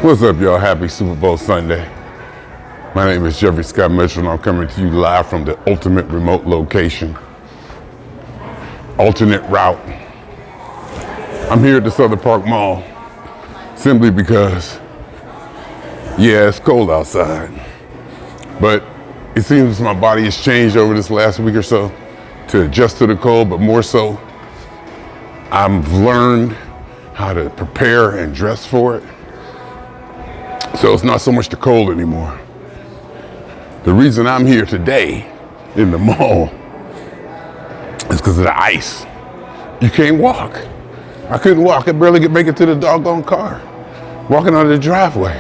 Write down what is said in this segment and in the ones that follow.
What's up, y'all? Happy Super Bowl Sunday. My name is Jeffery Scott Mitchell, and I'm coming to you live from the ultimate remote location. Alternate route. I'm here at the Southern Park Mall simply because, yeah, it's cold outside. But it seems my body has changed over this last week or so to adjust to the cold, but more so, I've learned how to prepare and dress for it. So it's not so much the cold anymore. The reason I'm here today in the mall is because of the ice. You can't walk. I couldn't walk. I barely could make it to the doggone car. Walking on the driveway,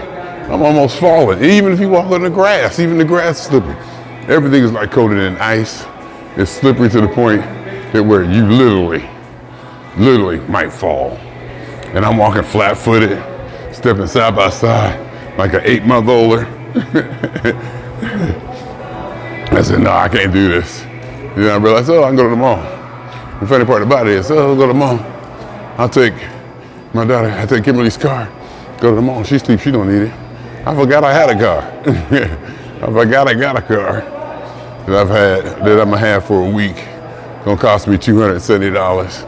I'm almost falling. Even if you walk on the grass, even the grass is slippery. Everything is like coated in ice. It's slippery to the point that where you literally might fall. And I'm walking flat-footed, stepping side by side like an 8-month-older. I said, no, I can't do this. Then I realized, I can go to the mall. The funny part about it is, I'll go to the mall. I'll take my daughter, I take Kimberly's car, go to the mall. She sleeps, she don't need it. I forgot I had a car. I forgot I got a car that I'm gonna have for a week. Gonna cost me $270.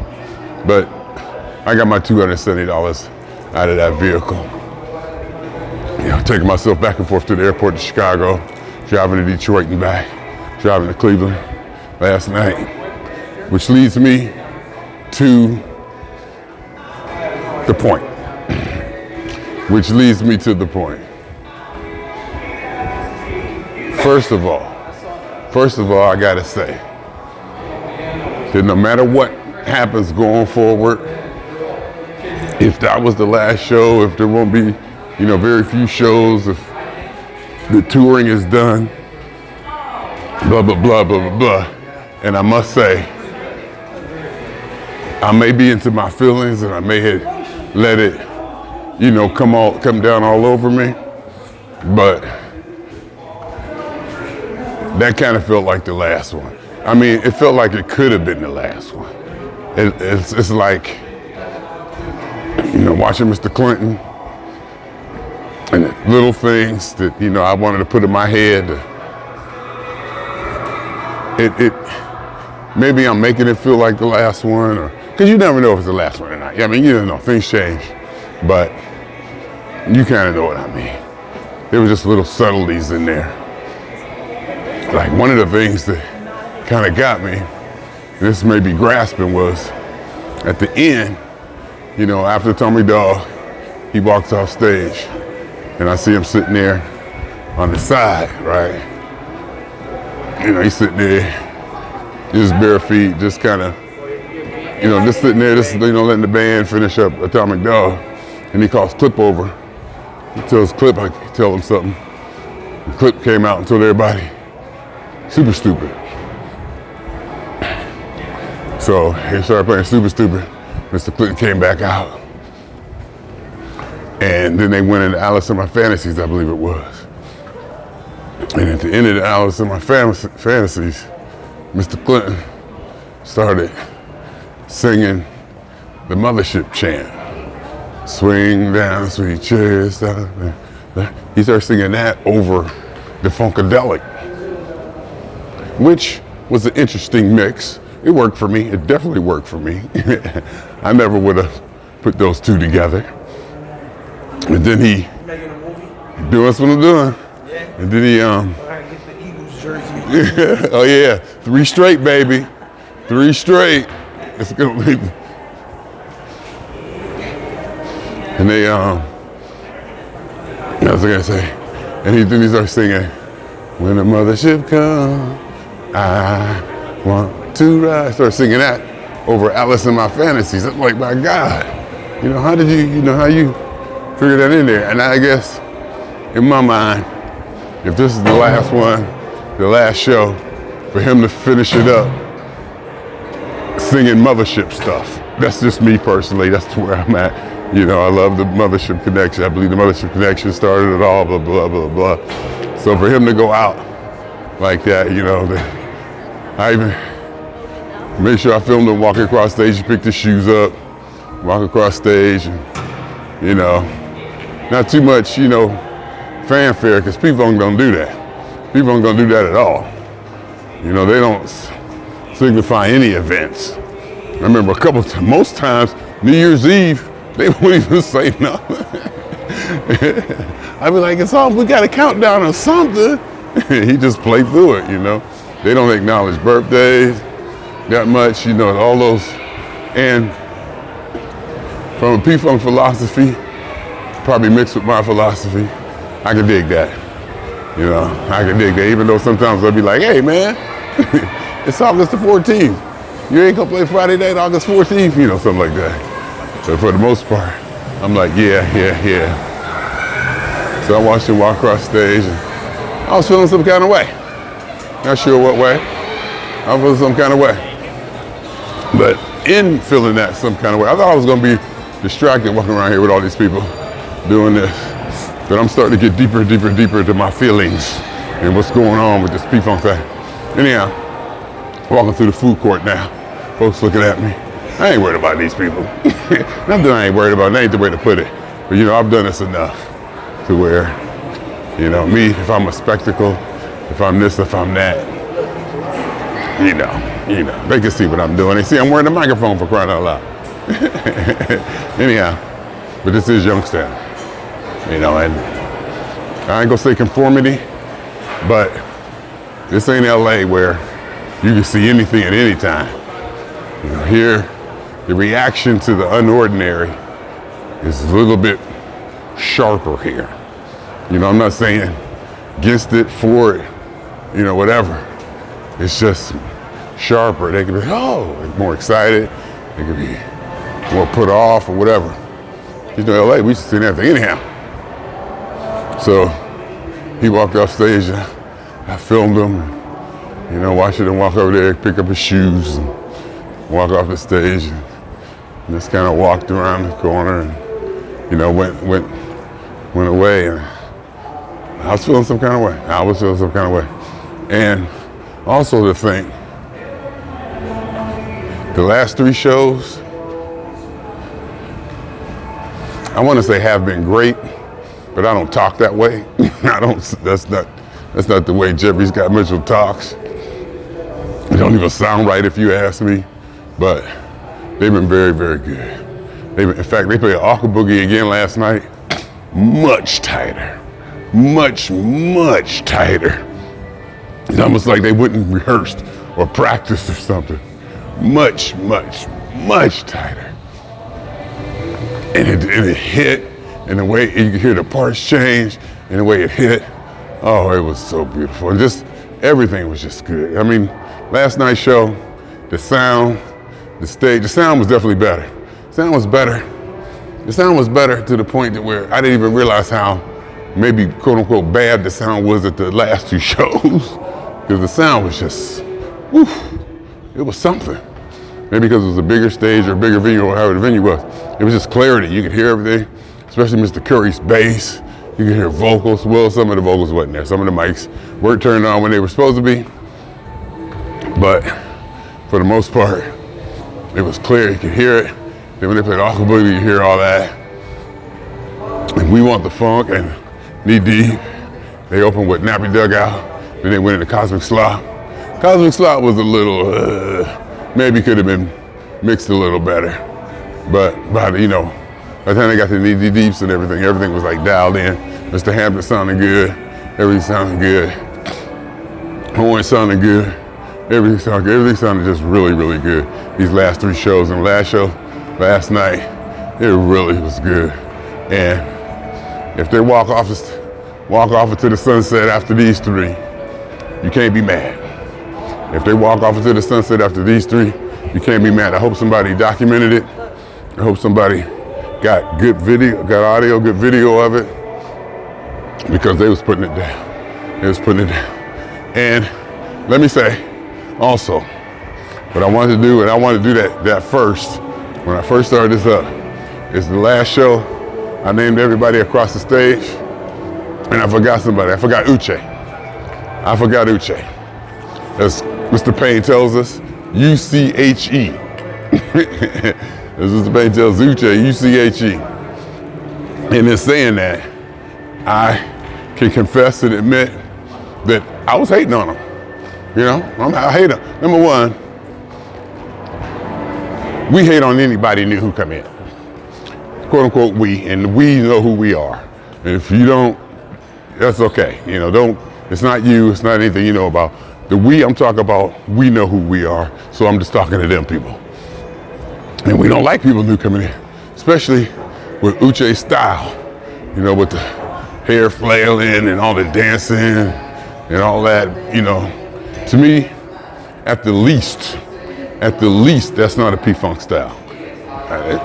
But I got my $270 out of that vehicle. Taking myself back and forth to the airport to Chicago, driving to Detroit and back, driving to Cleveland last night, which leads me to the point. First of all, I gotta say that no matter what happens going forward, if that was the last show, if there won't be very few shows, if the touring is done, blah, blah, blah, blah, blah, blah. And I must say, I may be into my feelings and I may have let it, come down all over me, but that kind of felt like the last one. I mean, it felt like it could have been the last one. It's like, watching Mr. Clinton, and little things that, I wanted to put in my head. Maybe I'm making it feel like the last one, or because you never know if it's the last one or not. I mean, you don't know, things change, but you kind of know what I mean. There were just little subtleties in there. Like one of the things that kind of got me, this may be grasping, was at the end, after Tommy Dog, he walks off stage. And I see him sitting there on the side, right? He's sitting there, his bare feet, just kind of, just sitting there, letting the band finish up Atomic Dog. And he calls Clip over. He tells Clip, I tell him something. The Clip came out and told everybody, super stupid. So he started playing super stupid. Mr. Clip came back out. And then they went into Alice in My Fantasies, I believe it was. And at the end of the Alice in My Fantasies, Mr. Clinton started singing the Mothership chant. Swing down, sweet cherished. He started singing that over the Funkadelic, which was an interesting mix. It worked for me. It definitely worked for me. I never would have put those two together. And then he making a movie? Doing what I'm doing. Yeah. And then he get the Eagles jersey. Oh yeah, 3 straight, baby. 3 straight. It's gonna be. And they what was I gonna say? And then he started singing, when the mothership comes, I want to ride. I started singing that over Alice in My Fantasies. I'm like, my God, how did you, how you figure that in there? And I guess, in my mind, if this is the last one, the last show, for him to finish it up singing Mothership stuff. That's just me personally. That's where I'm at. I love the Mothership Connection. I believe the Mothership Connection started it all, blah, blah, blah, blah. So for him to go out like that, I even made sure I filmed him walking across stage. He picked his shoes up, walk across stage, and, not too much, fanfare, because people aren't gonna do that. People aren't gonna do that at all. They don't signify any events. I remember most times, New Year's Eve, they wouldn't even say nothing. I'd be like, we got a countdown or something. He just played through it, They don't acknowledge birthdays that much, all those. And from a P-Funk philosophy, probably mixed with my philosophy, I can dig that. I can dig that, even though sometimes I'll be like, hey man, it's August the 14th. You ain't gonna play Friday night, August 14th, something like that. So for the most part, I'm like, yeah. So I watched him walk across stage and I was feeling some kind of way. Not sure what way. I was feeling some kind of way. But in feeling that some kind of way, I thought I was gonna be distracted walking around here with all these people doing this. But I'm starting to get deeper into my feelings and what's going on with this P-Funk thing. Anyhow, walking through the food court now. Folks looking at me. I ain't worried about these people. Not that I ain't worried about it, that ain't the way to put it. But I've done this enough to where, me, if I'm a spectacle, if I'm this, if I'm that, they can see what I'm doing. They see I'm wearing a microphone, for crying out loud. Anyhow, but this is Youngstown, and I ain't gonna say conformity, but this ain't LA where you can see anything at any time. Here, the reaction to the unordinary is a little bit sharper here. I'm not saying against it, for it, whatever. It's just sharper. They can be, more excited. They can be more put off or whatever. LA, we should see everything anyhow. So he walked off stage and I filmed him, and, watching him walk over there, pick up his shoes and walk off the stage and just kind of walked around the corner and, went away. And I was feeling some kind of way. And also to think, the last 3 shows, I want to say have been great, but I don't talk that way. That's not the way Jeffery Scott Mitchell talks. It don't even sound right if you ask me, but they've been very, very good. In fact, they played Aqua Boogie again last night. Much tighter. Much tighter. It's almost like they wouldn't rehearse or practice or something. Much tighter. And it hit, and the way you could hear the parts change, and the way it hit, it was so beautiful. And just everything was just good. I mean, last night's show, the sound, the stage, the sound was definitely better. The sound was better to the point that where I didn't even realize how maybe quote unquote bad the sound was at the last 2 shows. Because the sound was just, it was something. Maybe because it was a bigger stage or a bigger venue or however the venue was. It was just clarity. You could hear everything, especially Mr. Curry's bass. You could hear vocals. Well, some of the vocals wasn't there. Some of the mics weren't turned on when they were supposed to be. But for the most part, it was clear. You could hear it. Then when they played Aqua Boogie, you hear all that. And We Want the Funk and Knee Deep. They opened with Nappy Dugout. Then they went into Cosmic Slop. Cosmic Slop was a little, maybe could have been mixed a little better. But by the time they got to Knee Deeps and everything was like dialed in. Mr. Hampton sounded good. Everything sounded good. Horn sounded good. Everything sounded just really, really good. These last 3 shows, and the last show, last night, it really was good. And if they walk off into the sunset after these 3, you can't be mad. If they walk off into the sunset after these 3, you can't be mad. I hope somebody documented it. I hope somebody got good video, got audio, good video of it, because they was putting it down. And let me say, also, what I wanted to do, and I wanted to do that first, when I first started this up, is the last show, I named everybody across the stage, and I forgot somebody. I forgot Uche. As Mr. Payne tells us, U-C-H-E. As Mr. Payne tells Uche, U-C-H-E. And in saying that, I can confess and admit that I was hating on him. You know, I hate him. Number one, we hate on anybody new who come in. Quote unquote we, and we know who we are. And if you don't, that's okay. You know, it's not you, it's not anything you know about. The we I'm talking about, we know who we are. So I'm just talking to them people. And we don't like people new coming in, especially with Uche's style, you know, with the hair flailing and all the dancing and all that, you know. To me, at the least, that's not a P-Funk style.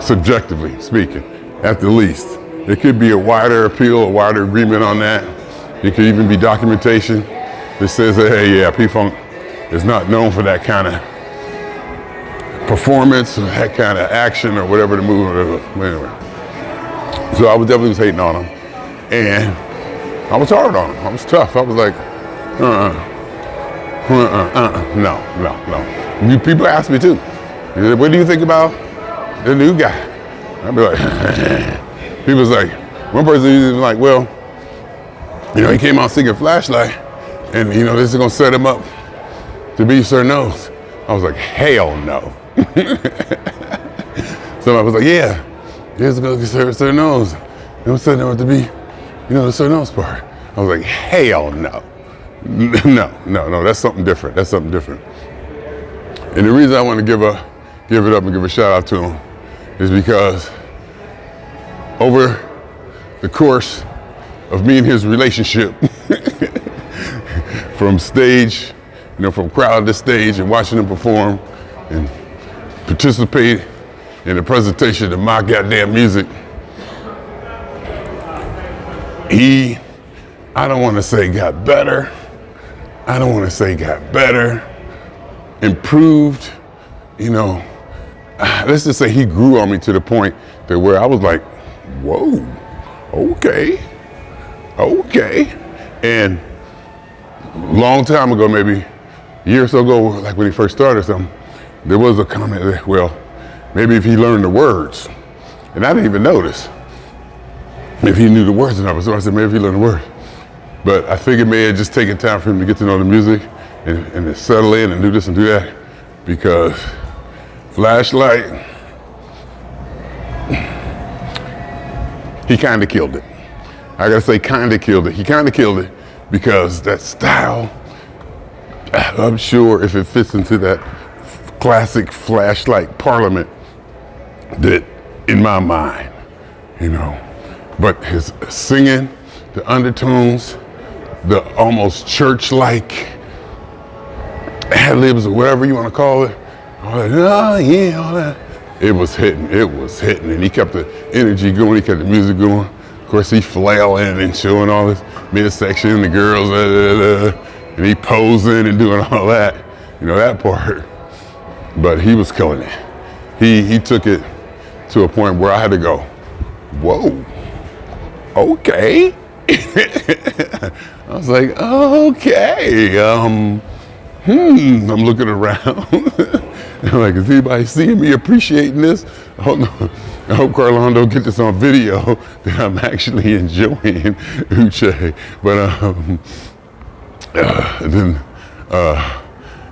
Subjectively speaking, at the least. There could be a wider appeal, a wider agreement on that. It could even be documentation that says that, hey, yeah, P-Funk is not known for that kind of performance or that kind of action or whatever the movement. Anyway, so I definitely was hating on him, and I was hard on him. I was tough. I was like, no. People ask me too, what do you think about the new guy? I'd be like, people's like, one person was like, well, you know, he came out singing Flashlight, and you know, this is gonna set him up to be Sir Nose. I was like, hell no. Somebody was like, yeah, this is gonna be Sir Nose. And I'm setting him up to be, you know, the Sir Nose part. I was like, hell no. No, that's something different. That's something different. And the reason I want to give it up and give a shout out to him is because over the course of me and his relationship, from stage, you know, from crowd to stage and watching him perform and participate in the presentation of my goddamn music, I don't want to say got better. I don't want to say got better, improved, you know. Let's just say he grew on me to the point that where I was like, whoa, okay. And long time ago, maybe a year or so ago, like when he first started something, there was a comment that, well, maybe if he learned the words, and I didn't even notice if he knew the words or not. So I said, maybe if he learned the words. But I think it may have just taken time for him to get to know the music and to settle in and do this and do that, because Flashlight, he kind of killed it. I gotta say, kind of killed it. He kind of killed it because that style, I'm sure if it fits into that classic Flashlight Parliament, that in my mind, you know, but his singing, the undertones, the almost church-like ad-libs or whatever you want to call it, all that, oh yeah, all that, it was hitting, and he kept the energy going, he kept the music going. Of course, he flailing and showing all this midsection, the girls, and he posing and doing all that, you know, that part. But he was killing it. He took it to a point where I had to go, whoa, okay. I was like, okay, I'm looking around. I'm like, is anybody seeing me appreciating this? I hope Carlon don't get this on video that I'm actually enjoying Uche. But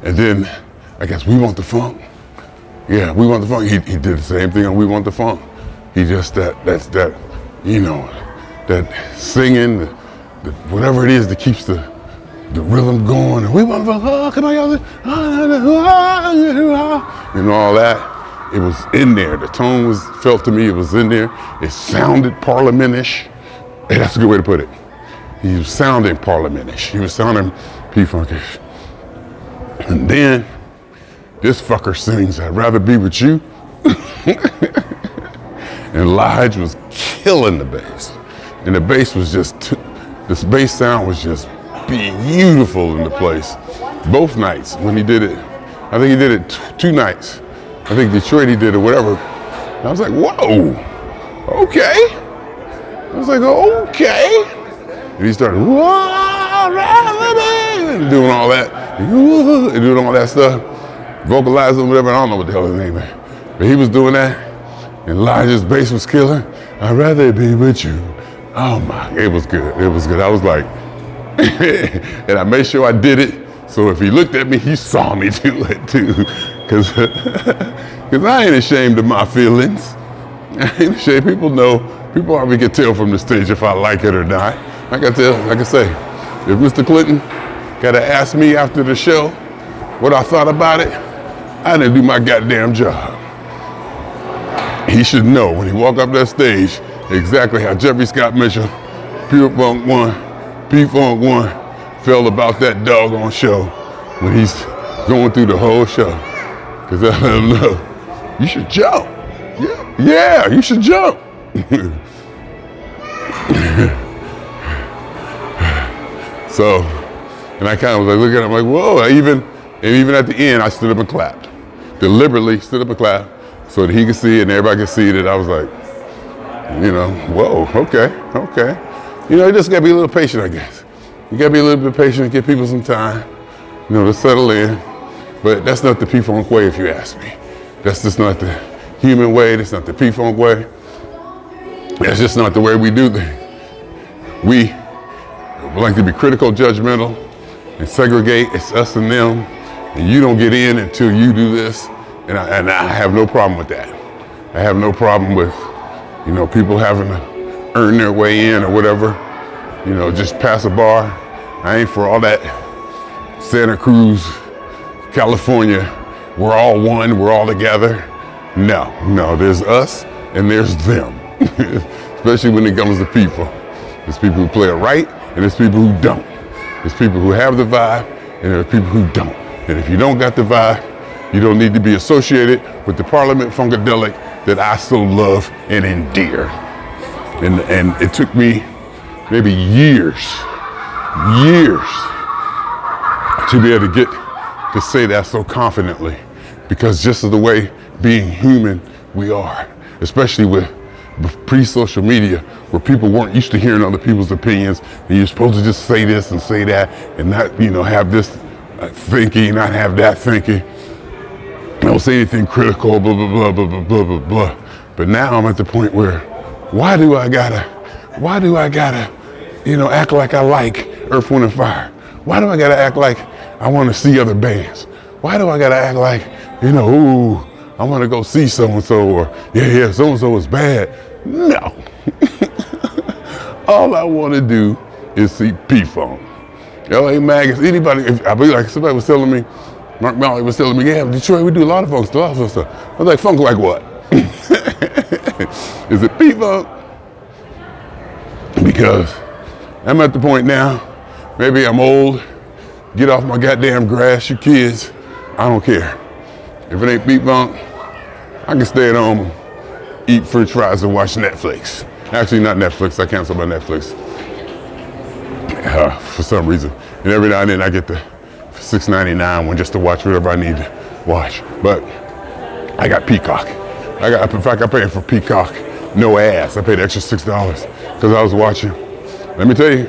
and then I guess We Want the Funk. Yeah, We Want the Funk. He did the same thing on We Want the Funk. He just that's you know, that singing, whatever it is that keeps the rhythm going. And we want to, oh, can I yell it? And all that. It was in there. The tone felt to me, it was in there. It sounded parliamentish. Hey, that's a good way to put it. He was sounding parliamentish. He was sounding P-Funkish. And then this fucker sings, I'd Rather Be With You. And Lige was killing the bass. And the bass was just, this bass sound was just beautiful in the place. Both nights when he did it. I think he did it 2 nights. I think Detroit he did it, whatever. And I was like, whoa, okay. I was like, okay. And he started, and doing all that, and doing all that stuff, vocalizing, whatever, I don't know what the hell his name is. But he was doing that, and Elijah's bass was killing. I'd rather be with you. Oh my, it was good. It was good. I was like, and I made sure I did it. So if he looked at me, he saw me do it too. Cause I ain't ashamed of my feelings. I ain't ashamed. People know, people probably can tell from the stage if I like it or not. Like I say, if Mr. Clinton gotta ask me after the show what I thought about it, I didn't do my goddamn job. He should know when he walked up that stage exactly how Jeffery Scott Mitchell, Pure Funk 1, P-Funk 1 felt about that doggone show when he's going through the whole show. Cause I let him know, you should jump. Yeah, you should jump. So, and I kind of was like, looking at him like, whoa, even at the end, I stood up and clapped. Deliberately stood up and clapped so that he could see it and everybody could see it. I was like, you know, whoa, okay. You know, you just gotta be a little patient, I guess. You gotta be a little bit patient, give people some time, you know, to settle in. But that's not the P-Funk way, if you ask me. That's just not the human way, that's not the P-Funk way. That's just not the way we do things. We like to be critical, judgmental, and segregate. It's us and them, and you don't get in until you do this. And I have no problem with that. I have no problem with, you know, people having to earn their way in or whatever. You know, just pass a bar. I ain't for all that Santa Cruz, California, we're all one, we're all together. No, there's us and there's them. Especially when it comes to people. There's people who play it right and there's people who don't. There's people who have the vibe and there are people who don't. And if you don't got the vibe, you don't need to be associated with the Parliament Funkadelic that I so love and endear. And it took me maybe years to be able to get to say that so confidently, because just of the way being human we are, especially with pre-social media, where people weren't used to hearing other people's opinions, and you're supposed to just say this and say that, and not, you know, have this thinking, not have that thinking. Don't say anything critical, blah, blah, blah, blah, blah, blah, blah, blah. But now I'm at the point where, why do I gotta, you know, act like I like Earth, Wind, and Fire? Why do I gotta act like I wanna see other bands? Why do I gotta act like, you know, ooh, I wanna go see so-and-so, or yeah, so-and-so is bad? No. All I wanna do is see P-Funk. LA Magazine, anybody, I believe like somebody was telling me, Mark Malley was telling me, yeah, Detroit, we do a lot of funk stuff. I was like, funk like what? Is it P-Funk? Because I'm at the point now, maybe I'm old, get off my goddamn grass, you kids, I don't care. If it ain't P-Funk, I can stay at home, eat french fries and watch Netflix. Actually, not Netflix, I canceled my Netflix for some reason. And every now and then I get the $6.99 one just to watch whatever I need to watch. But I got Peacock. In fact, I paid for Peacock, no ads. I paid extra $6 because I was watching. Let me tell you,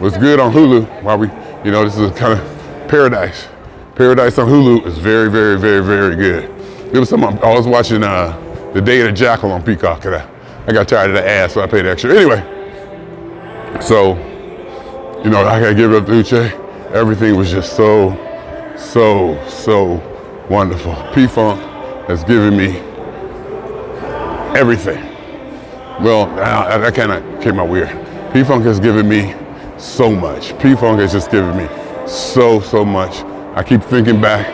what's good on Hulu, while we, you know, this is kind of paradise. Paradise on Hulu is very, very, very, very good. It was something, I was watching The Day of the Jackal on Peacock, and I got tired of the ads, so I paid extra. Anyway, so, you know, I gotta give it up to Uche. Everything was just so wonderful. P-Funk has given me everything. Well, that kind of came out weird. P-Funk has given me so much. P-Funk has just given me so much. I keep thinking back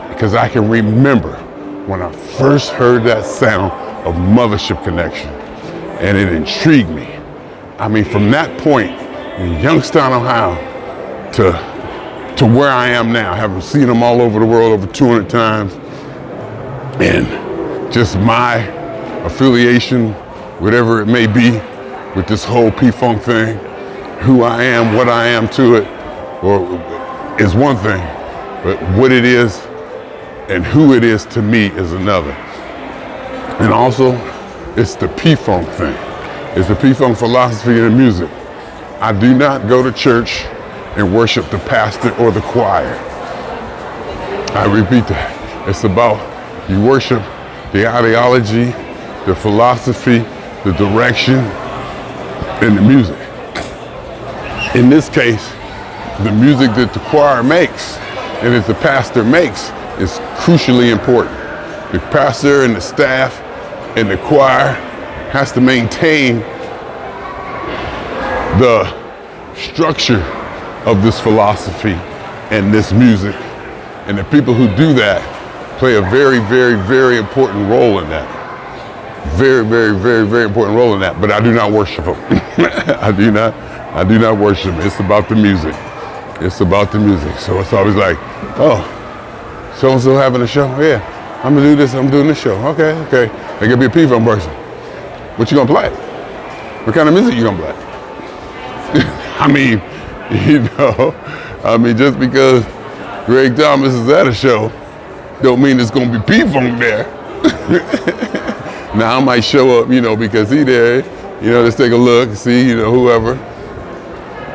because I can remember when I first heard that sound of Mothership Connection, and it intrigued me. I mean, from that point in Youngstown, Ohio, to where I am now, having seen them all over the world over 200 times, and just my affiliation, whatever it may be, with this whole P-Funk thing, who I am, what I am to it, or is one thing, but what it is and who it is to me is another. And also, it's the P-Funk thing. It's the P-Funk philosophy and music. I do not go to church and worship the pastor or the choir. I repeat that. It's about, you worship the ideology, the philosophy, the direction, and the music. In this case, the music that the choir makes and that the pastor makes is crucially important. The pastor and the staff and the choir has to maintain the structure of this philosophy and this music. And the people who do that play a very, very, very important role in that. Very, very, very, very important role in that. But I do not worship them. I do not worship them. It's about the music. It's about the music. So it's always like, oh, so-and-so having a show? Yeah, I'm gonna do this, I'm doing this show. Okay. They could be a P-Funk person. What you gonna play? What kind of music you gonna play? I mean, just because Greg Thomas is at a show, don't mean it's gonna be P-Funk there. Now I might show up, because he there, let's take a look, see, whoever.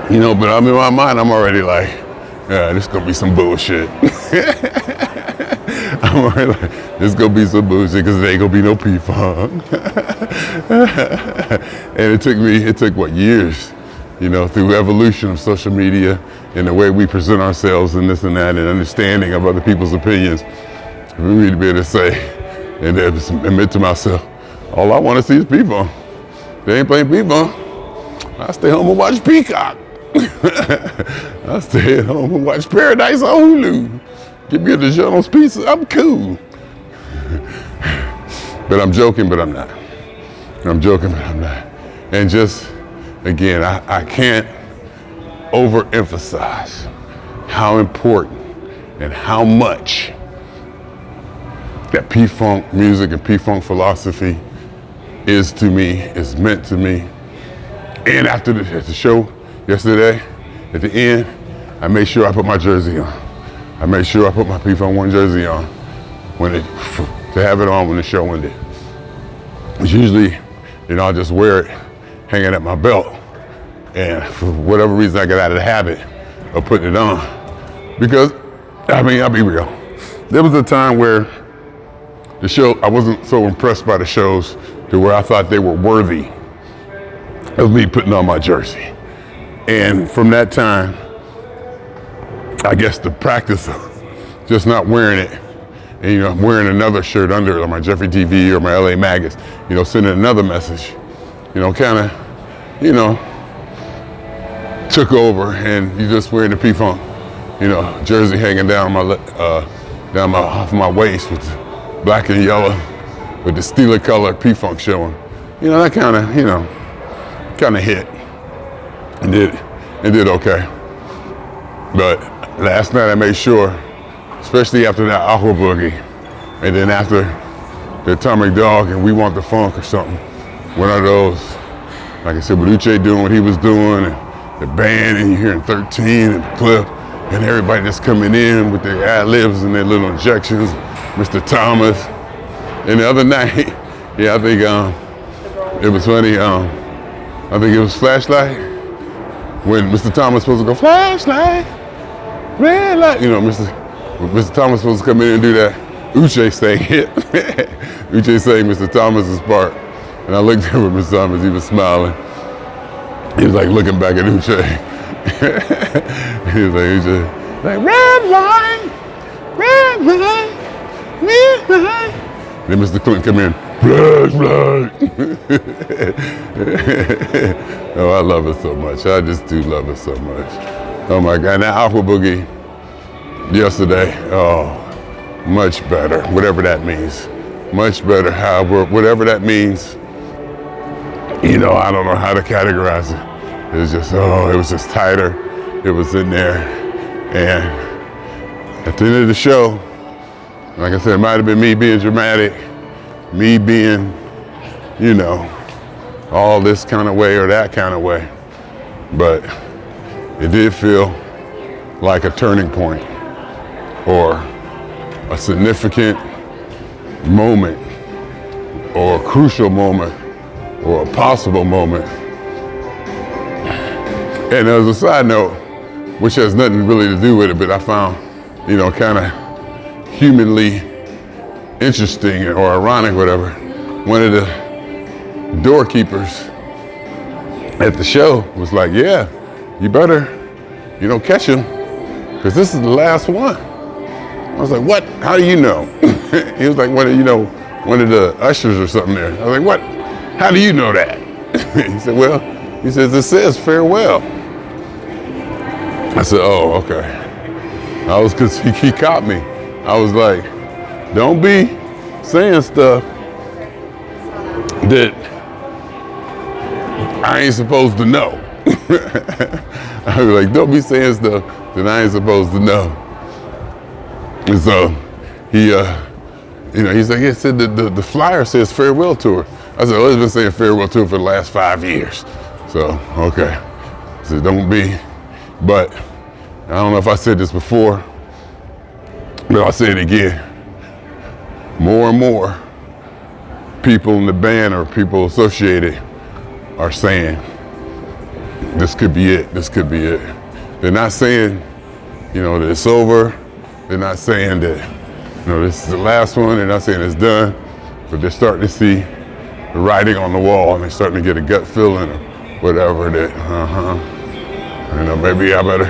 But I'm in my mind, I'm already like, yeah, this gonna be some bullshit. I'm already like, this gonna be some bullshit because there ain't gonna be no P-Funk. And it took what, years, through evolution of social media and the way we present ourselves and this and that and understanding of other people's opinions for me to be able to say and then admit to myself, all I want to see is P-Funk. They ain't playing P-Funk. I stay home and watch Peacock. I stay at home and watch Paradise on Hulu. Give me a DiGiorno's pizza, I'm cool. But I'm joking, but I'm not. I'm joking, but I'm not. And just, again, I can't overemphasize how important and how much that P-Funk music and P-Funk philosophy is to me, is meant to me. And after the show yesterday, at the end, I made sure I put my jersey on. I made sure I put my P-Funk 1 jersey on to have it on when the show ended. It's usually, I'll just wear it hanging at my belt. And for whatever reason, I got out of the habit of putting it on. Because, I'll be real. There was a time where the show, I wasn't so impressed by the shows to where I thought they were worthy of me putting on my jersey. And from that time, I guess the practice of just not wearing it and, wearing another shirt under it, or my Jeffery TV or my LA Maggots, sending another message, kind of, took over, and you just wearing the P-Funk, jersey hanging down off my waist with black and yellow with the Steeler color P-Funk showing. That kind of hit and did okay. But last night I made sure, especially after that Aqua Boogie, and then after the Atomic Dog and We Want the Funk or something, one of those, like I said, with Uche doing what he was doing, and the band, and you're hearing 13 and the clip, and everybody that's coming in with their ad-libs and their little injections, Mr. Thomas. And the other night, yeah, I think it was funny, I think it was Flashlight, when Mr. Thomas was supposed to go, flashlight, red light, Mr. Thomas was supposed to come in and do that. Uche sang it. Uche sang Mr. Thomas's part. And I looked over at Mr. Thomas, he was smiling. He was like looking back at Uche. He was like, Uche, like, red light, red light, red light. Then Mr. Clinton come in, flashlight. Oh, I love it so much. I just do love it so much. Oh my God, that Aqua Boogie yesterday, oh, much better, whatever that means. Much better, however, whatever that means, I don't know how to categorize it. It was just, it was just tighter. It was in there. And at the end of the show, like I said, it might have been me being dramatic, me being, all this kind of way or that kind of way. But it did feel like a turning point or a significant moment or a crucial moment or a possible moment. And as a side note, which has nothing really to do with it, but I found, kind of humanly interesting or ironic, whatever. One of the doorkeepers at the show was like, yeah, you better, catch him, because this is the last one. I was like, what? How do you know? He was like, one of the ushers or something there. I was like, what? How do you know that? He said, well, he says, it says farewell. I said, oh, okay. Because he caught me. I was like, don't be saying stuff that I ain't supposed to know. I was like, don't be saying stuff that I ain't supposed to know. And so he said, he said the flyer says farewell tour. I said, oh, it's been saying farewell tour for the last 5 years. So, okay. I said, don't be, but I don't know if I said this before, but I'll say it again. More and more people in the band or people associated are saying, this could be it, this could be it. They're not saying, that it's over. They're not saying that, this is the last one. They're not saying it's done, but they're starting to see the writing on the wall, and they're starting to get a gut feeling or whatever that, maybe I better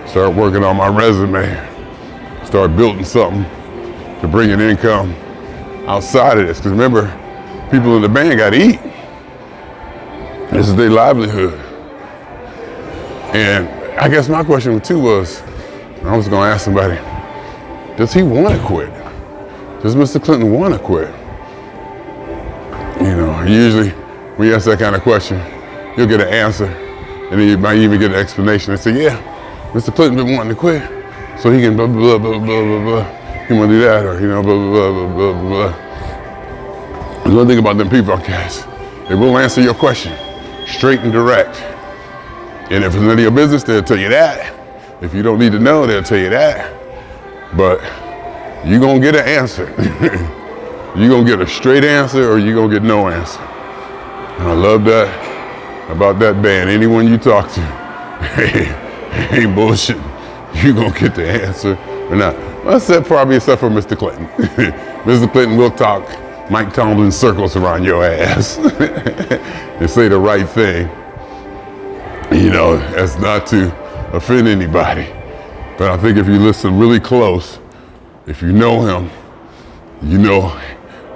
start working on my resume, start building something to bring an income outside of this. Because remember, people in the band got to eat. This is their livelihood. And I guess my question too was, I was going to ask somebody, does he want to quit? Does Mr. Clinton want to quit? Usually when you ask that kind of question, you'll get an answer, and then you might even get an explanation and say, yeah, Mr. Clinton been wanting to quit, so he can blah, blah, blah, blah, blah, blah. He want to do that, or, blah, blah, blah, blah, blah. The one thing about them people, guys, they will answer your question straight and direct. And if it's none of your business, they'll tell you that. If you don't need to know, they'll tell you that. But you're going to get an answer. You're going to get a straight answer, or you're going to get no answer. And I love that about that band. Anyone you talk to, ain't bullshit. You're going to get the answer or not. Well, I said probably except for Mr. Clinton. Mr. Clinton will talk Mike Tomlin circles around your ass and say the right thing, as not to offend anybody. But I think if you listen really close, if you know him,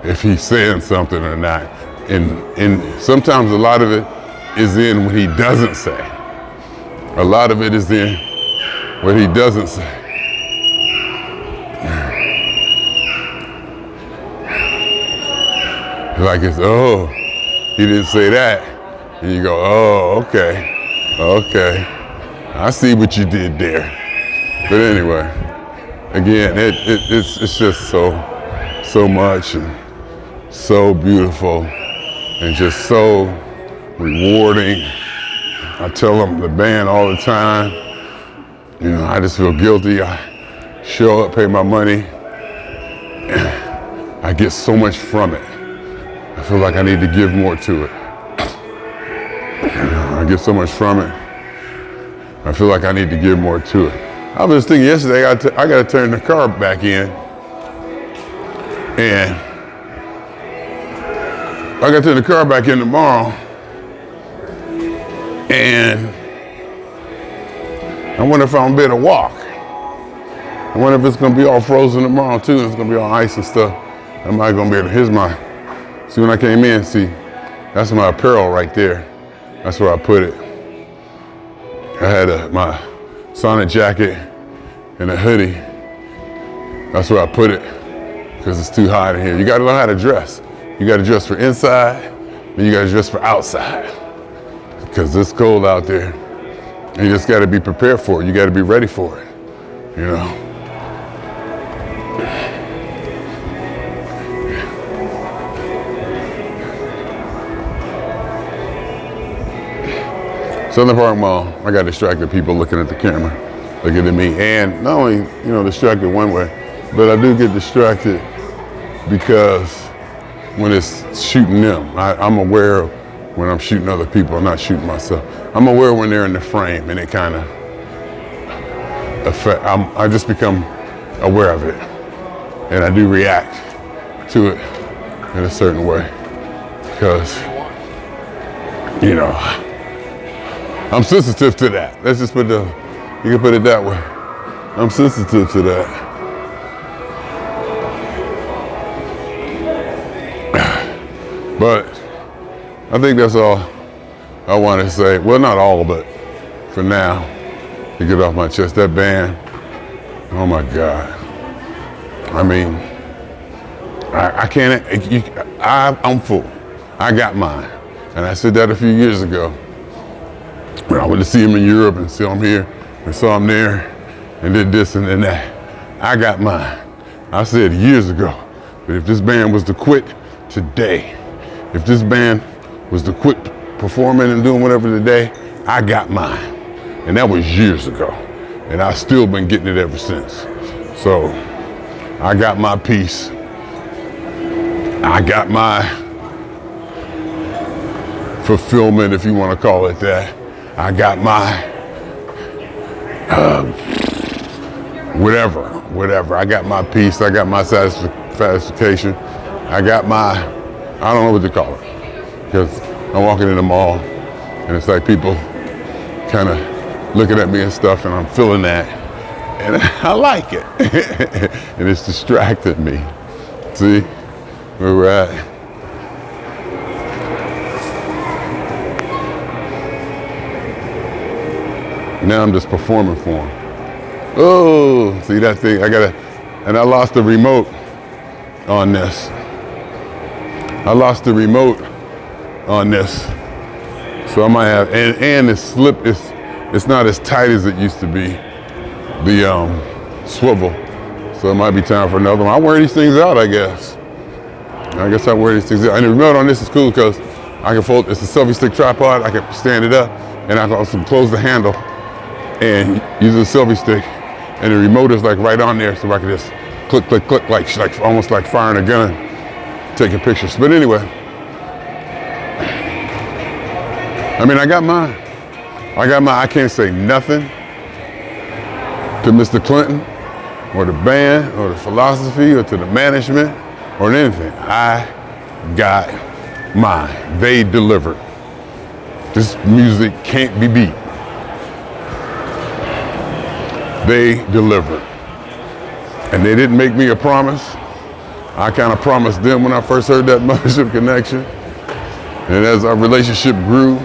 if he's saying something or not. And sometimes a lot of it is in what he doesn't say. A lot of it is in what he doesn't say. Like it's, oh, he didn't say that. And you go, oh, okay. I see what you did there. But anyway, again, it's just so much and so beautiful and just so rewarding. I tell them, the band, all the time, I just feel guilty. I show up, pay my money, and I get so much from it. I feel like I need to give more to it. I get so much from it. I feel like I need to give more to it. I was thinking yesterday, I got to turn the car back in, and I got to turn the car back in tomorrow, and I wonder if I'm able to walk. I wonder if it's going to be all frozen tomorrow too, and it's going to be all ice and stuff. Am I going to be able to, here's my, see when I came in, see, that's my apparel right there. That's where I put it. I had my Sonic jacket and a hoodie. That's where I put it, because it's too hot in here. You gotta learn how to dress. You gotta dress for inside, and you gotta dress for outside, because it's cold out there. And you just gotta be prepared for it. You gotta be ready for it, Southern Park Mall, I got distracted people looking at the camera, looking at me. And not only, distracted one way, but I do get distracted because when it's shooting them, I'm aware of when I'm shooting other people, I'm not shooting myself. I'm aware when they're in the frame, and it kind of affect, I just become aware of it. And I do react to it in a certain way, because you know, I'm sensitive to that. Let's just you can put it that way. I'm sensitive to that. But I think that's all I want to say. Well, not all, but for now, to get off my chest. That band, oh my God. I mean, I can't, I'm full. I got mine. And I said that a few years ago. When I went to see him in Europe and saw him here and saw him there and did this and then that. I got mine. I said years ago that if this band was to quit today, if this band was to quit performing and doing whatever today, I got mine. And that was years ago. And I've still been getting it ever since. So I got my piece. I got my fulfillment, if you want to call it that. I got my whatever. I got my peace. I got my satisfaction. I got my, I don't know what to call it. Because I'm walking in the mall and it's like people kind of looking at me and stuff and I'm feeling that. And I like it. And it's distracted me. See where we're at? Now I'm just performing for him. Oh, see that thing? And I lost the remote on this. I lost the remote on this. So I might have, and it's not as tight as it used to be, the swivel. So it might be time for another one. I wear these things out, I guess. I guess I wear these things out. And the remote on this is cool because I can fold, it's a selfie stick tripod, I can stand it up, and I can also close the handle and use a selfie stick, and the remote is like right on there, so I can just click, click, click, like almost like firing a gun, taking pictures. But anyway, I mean, I got mine. I can't say nothing to Mr. Clinton or the band or the philosophy or to the management or anything. I got mine. They delivered. This music can't be beat. They delivered. And they didn't make me a promise. I kind of promised them when I first heard that Mothership Connection. And as our relationship grew,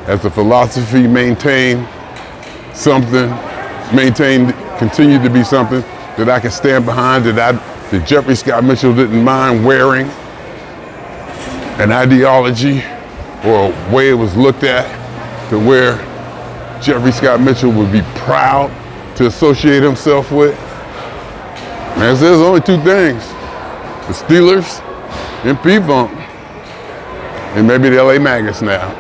as the philosophy continued to be something that I could stand behind, that Jeffery Scott Mitchell didn't mind wearing, an ideology or a way it was looked at to where Jeffery Scott Mitchell would be proud to associate himself with. Man, there's only two things: the Steelers and P-Funk, and maybe the LA Maggots now.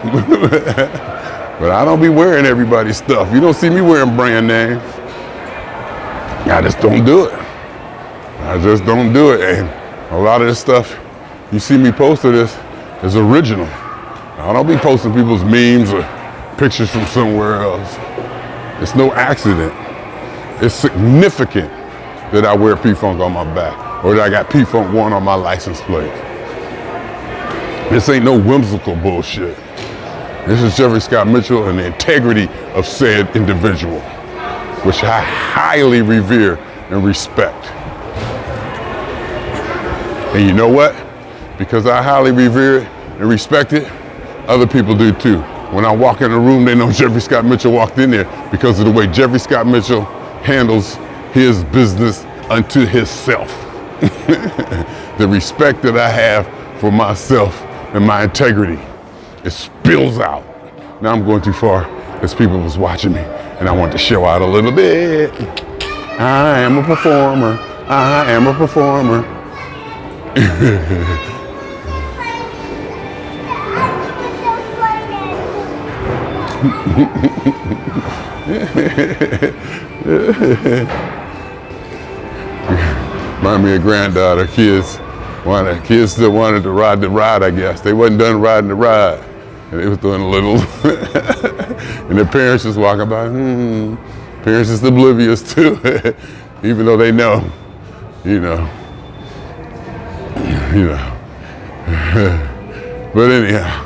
But I don't be wearing everybody's stuff. You don't see me wearing brand names. I just don't do it. I just don't do it. And a lot of this stuff you see me posting this is original. I don't be posting people's memes or pictures from somewhere else. It's no accident. It's significant that I wear P-Funk on my back or that I got P-Funk 1 on my license plate. This ain't no whimsical bullshit. This is Jeffery Scott Mitchell and the integrity of said individual, which I highly revere and respect. And you know what? Because I highly revere it and respect it, other people do too. When I walk in a room, they know Jeffery Scott Mitchell walked in there because of the way Jeffery Scott Mitchell handles his business unto himself. The respect that I have for myself and my integrity, it spills out. Now I'm going too far as people was watching me and I want to show out a little bit. I am a performer. I am a performer. Remind me of granddaughter. Kids still wanted to ride the ride, I guess. They wasn't done riding the ride. And they was doing a little. And their parents just walking by. Parents just oblivious too. Even though they know, you know. But anyhow,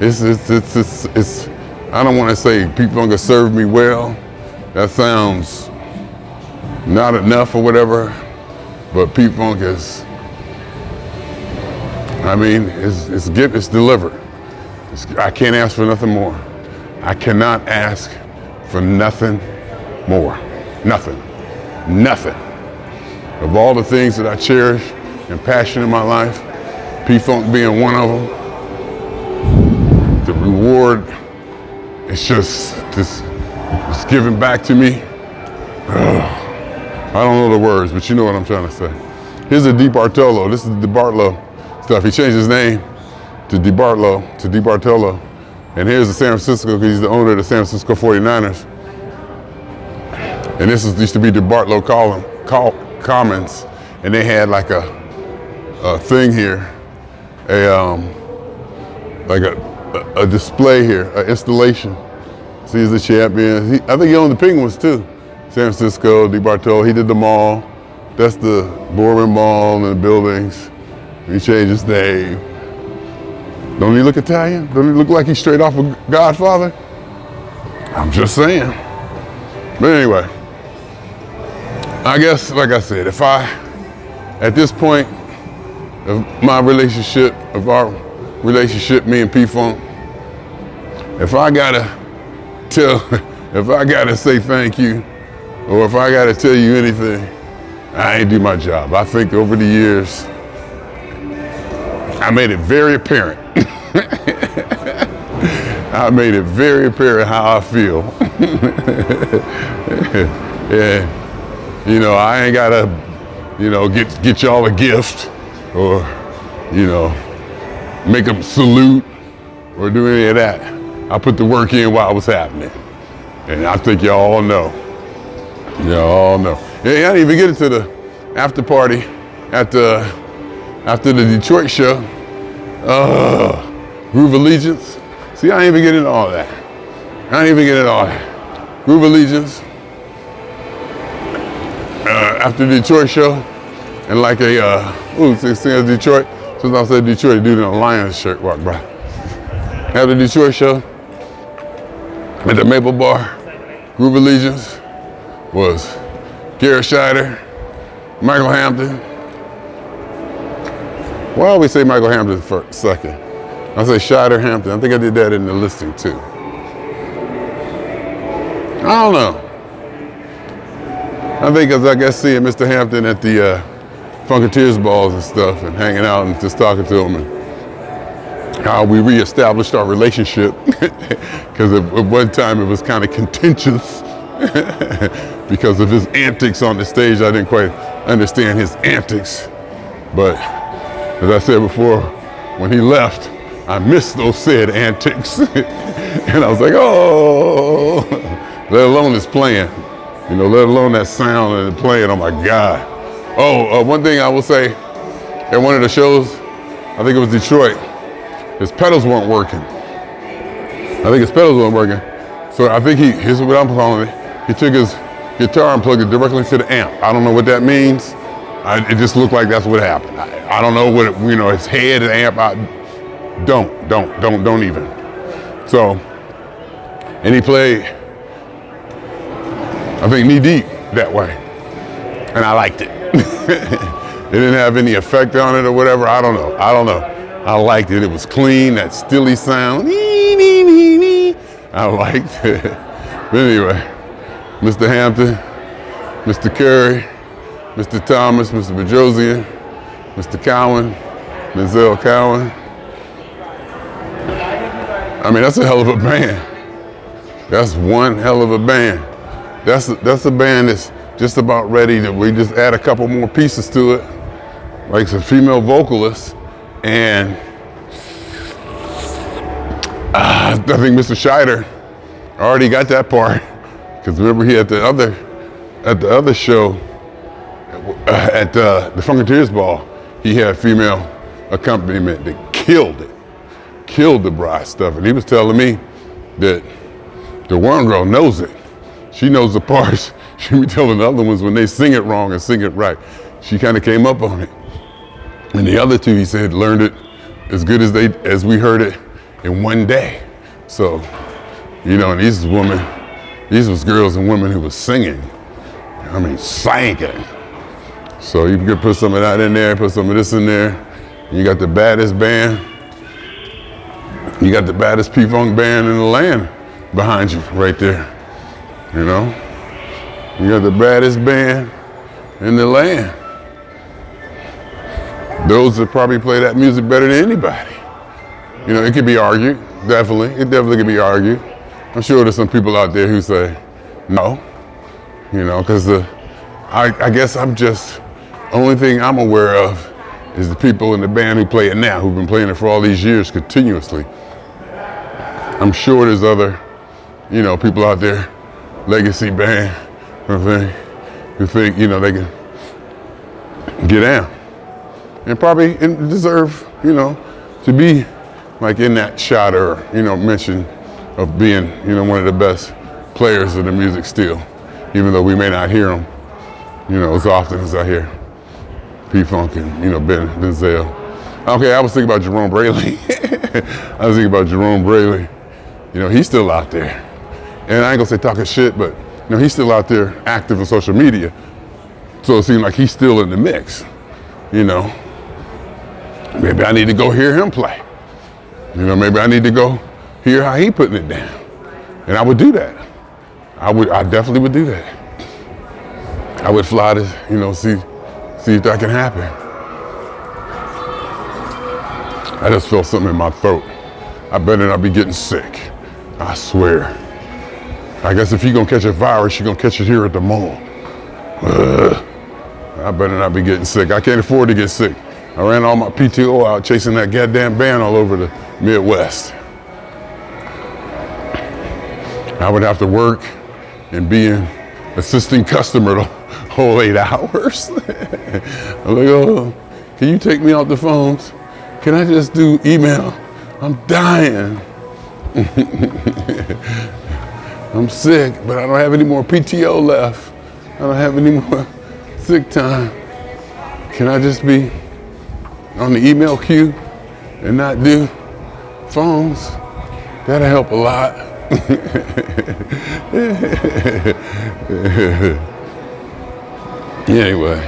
It's I don't want to say P-Funk has served me well. That sounds not enough or whatever, but P-Funk is, I mean, it's delivered. I can't ask for nothing more. I cannot ask for nothing more. Nothing. Nothing. Of all the things that I cherish and passion in my life, P-Funk being one of them, the reward is just it's given back to me. I don't know the words, but you know what I'm trying to say. Here's a DeBartolo. This is the DeBartolo stuff. He changed his name to DeBartolo. And here's the San Francisco, because he's the owner of the San Francisco 49ers. And this used to be DeBartolo Commons. And they had like a thing here, a display here, an installation. So he's the champion. I think he owned the Penguins too. San Francisco, DeBartolo, he did the mall. That's the Boardman Mall and the buildings. He changed his name. Don't he look Italian? Don't he look like he's straight off of Godfather? I'm just saying. But anyway, I guess, like I said, if at this point of my relationship, of our relationship, me and P-Funk, if I gotta say thank you, or if I gotta tell you anything, I ain't do my job. I think over the years, I made it very apparent. I made it very apparent how I feel. And, I ain't gotta, get y'all a gift or, make them salute or do any of that. I put the work in while it was happening. And I think y'all all know. Y'all all know. Yeah, I didn't even get into the after party after the Detroit show. Groove Allegiance. See, I ain't even get into all that. Groove Allegiance. After the Detroit show, and like sing Detroit. Since I said Detroit, dude in a Lions shirt walked by. After the Detroit show, at the Maple Bar, Groove Allegiance was Garrett Scheider, Michael Hampton. Why always say Michael Hampton first, second? I say Scheider, Hampton. I think I did that in the listing too. I don't know. I think I guess seeing Mr. Hampton at the Funketeers balls and stuff and hanging out and just talking to him and how we reestablished our relationship, because at one time it was kind of contentious because of his antics on the stage. I didn't quite understand his antics, but as I said before, when he left, I missed those said antics. And I was like, oh, let alone his playing, let alone that sound and the playing, oh my God. One thing I will say, at one of the shows, I think it was Detroit, his pedals weren't working. So I think here's what I'm calling it. He took his guitar and plugged it directly to the amp. I don't know what that means. It just looked like that's what happened. I don't know what his head and amp. Don't even. So, and he played, I think, knee deep that way, and I liked it. It didn't have any effect on it or whatever. I don't know. I liked it. It was clean, that stilly sound. I liked it. But anyway, Mr. Hampton, Mr. Curry, Mr. Thomas, Mr. Bedrosian, Mr. Cowan, Denzel Cowan. I mean, that's a hell of a band. That's one hell of a band. That's a band that's just about ready to, we just add a couple more pieces to it, like some female vocalists, and I think Mr. Scheider already got that part, because remember he at the other show at the Funketeers Ball, he had female accompaniment that killed the bride stuff, and he was telling me that the one girl knows it. She knows the parts. She be telling the other ones when they sing it wrong and sing it right. She kind of came up on it. And the other two, he said, learned it as good as we heard it in one day. So, and these was girls and women who was singing. I mean, singing. So you could put some of that in there, put some of this in there. You got the baddest band. You got the baddest P-Funk band in the land behind you right there. You got the baddest band in the land. Those that probably play that music better than anybody. It could be argued, definitely. It definitely could be argued. I'm sure there's some people out there who say no, because I guess only thing I'm aware of is the people in the band who play it now, who've been playing it for all these years continuously. I'm sure there's other, people out there, legacy band, who think, they can get down. And probably deserve, to be like in that shot or, mention of being, one of the best players of the music still, even though we may not hear them, as often as I hear P-Funk and, Ben Denzel. Okay, I was thinking about Jerome Braley. He's still out there. And I ain't gonna say talking shit, but he's still out there active on social media. So it seems like he's still in the mix. Maybe I need to go hear him play. Maybe I need to go hear how he putting it down. And I would do that. I definitely would do that. I would fly to, see if that can happen. I just felt something in my throat. I better not be getting sick. I swear. I guess if you're gonna catch a virus, you're gonna catch it here at the mall. I better not be getting sick. I can't afford to get sick. I ran all my PTO out chasing that goddamn band all over the Midwest. I would have to work and be an assisting customer the whole 8 hours. I'm like, oh, can you take me off the phones? Can I just do email? I'm dying. I'm sick, but I don't have any more PTO left. I don't have any more sick time. Can I just be on the email queue and not do phones? That'll help a lot. Anyway,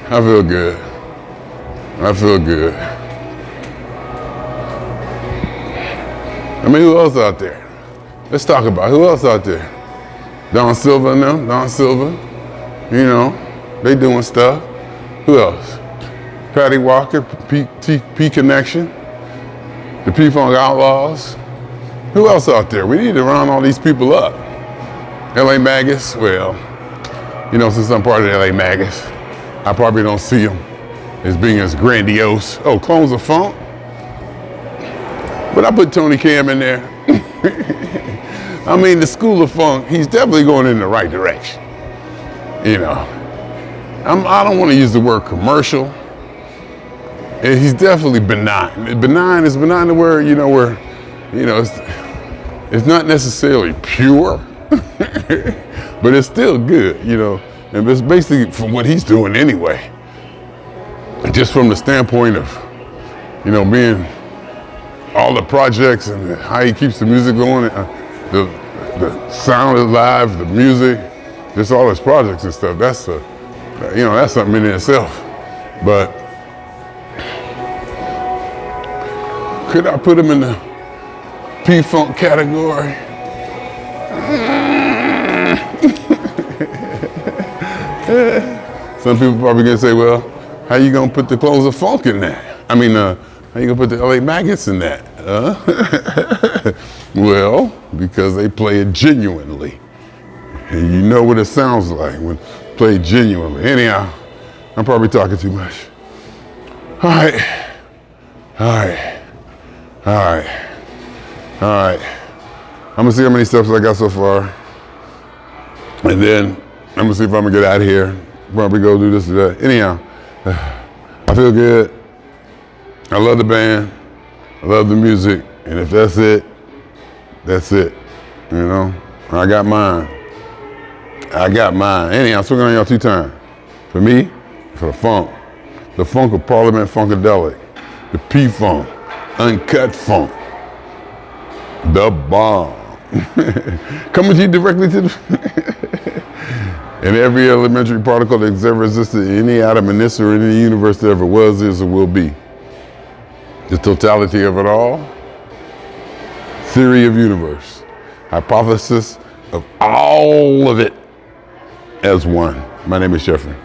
I feel good. I mean, who else out there? Let's talk about who else out there. Don Silva and them, they doing stuff. Who else? Patty Walker, P Connection, the P-Funk Outlaws. Who else out there? We need to round all these people up. LA Magus, well, since I'm part of the LA Magus, I probably don't see them as being as grandiose. Oh, Clones of Funk? But I put Tony Cam in there. I mean, the School of Funk, he's definitely going in the right direction. I don't want to use the word commercial. And he's definitely benign. Benign is the word, where, it's not necessarily pure, but it's still good, And it's basically from what he's doing anyway. Just from the standpoint of, being all the projects and how he keeps the music going, the sound is live, the music, just all his projects and stuff. That's that's something in itself. But could I put him in the P-Funk category? Some people probably gonna say, well, how you gonna put the Clones of Funk in that? How you gonna put the LA Maggots in that? Well, because they play it genuinely. And you know what it sounds like when played genuinely. Anyhow, I'm probably talking too much. All right. I'm gonna see how many steps I got so far. And then I'm gonna see if I'm gonna get out of here. Probably go do this or that. Anyhow, I feel good. I love the band. I love the music. And if that's it, that's it. I got mine. Anyhow, swinging on y'all 2 times. For me, for the funk. The funk of Parliament Funkadelic. the P-Funk, Uncut Funk, the bomb. Coming to you directly to the and every elementary particle that's ever existed in any atom in this or any universe that ever was, is, or will be. The totality of it all. Theory of universe. Hypothesis of all of it as one. My name is Jeffery.